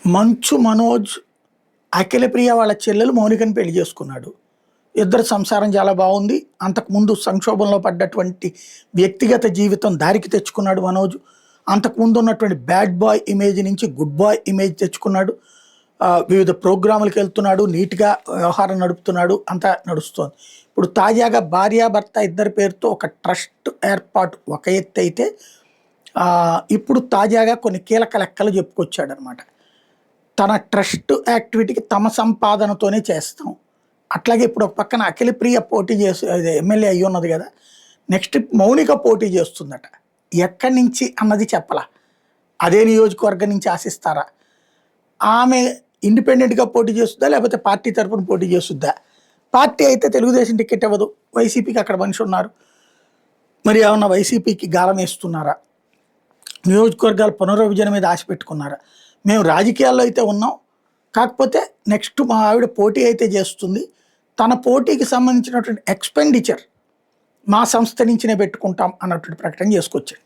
మంచు మనోజ్, అఖిలప్రియ వాళ్ళ చెల్లెలు మౌనికని పెళ్లి చేసుకున్నాడు. ఇద్దరు సంసారం చాలా బాగుంది. అంతకుముందు సంక్షోభంలో పడ్డటువంటి వ్యక్తిగత జీవితం దారికి తెచ్చుకున్నాడు మనోజ్. అంతకుముందు ఉన్నటువంటి బ్యాడ్ బాయ్ ఇమేజ్ నుంచి గుడ్ బాయ్ ఇమేజ్ తెచ్చుకున్నాడు. వివిధ ప్రోగ్రాములకు వెళ్తున్నాడు, నీట్గా వ్యవహారం నడుపుతున్నాడు, అంతా నడుస్తోంది. ఇప్పుడు తాజాగా భార్యాభర్త ఇద్దరి పేరుతో ఒక ట్రస్ట్ ఏర్పాటు ఒక ఎత్తు అయితే, ఇప్పుడు తాజాగా కొన్ని కీలక లెక్కలు చెప్పుకొచ్చాడు అనమాట. తన ట్రస్ట్ యాక్టివిటీకి తమ సంపాదనతోనే చేస్తాం. అట్లాగే ఇప్పుడు ఒక పక్కన అఖిలప్రియ పోటీ చేసి ఎమ్మెల్యే అయ్యి ఉన్నది కదా, నెక్స్ట్ మౌనిక పోటీ చేస్తుందట. ఎక్కడి నుంచి అన్నది చెప్పలా. అదే నియోజకవర్గం నుంచి ఆశిస్తారా? ఆమె ఇండిపెండెంట్గా పోటీ చేస్తుందా, లేకపోతే పార్టీ తరఫున పోటీ చేస్తుందా? పార్టీ అయితే తెలుగుదేశం టికెట్ ఇవ్వదు, వైసీపీకి అక్కడ మనిషి ఉన్నారు, మరి ఏమన్నా వైసీపీకి గాలం వేస్తున్నారా? నియోజకవర్గాల పునర్విభజన మీద ఆశ పెట్టుకున్నారా? మేము రాజకీయాల్లో అయితే ఉన్నాం, కాకపోతే నెక్స్ట్ మా ఆవిడ పోటీ అయితే చేస్తుంది, తన పోటీకి సంబంధించినటువంటి ఎక్స్పెండిచర్ మా సంస్థ నుంచినే పెట్టుకుంటాం అన్నటువంటి ప్రకటన చేసుకొచ్చాడు.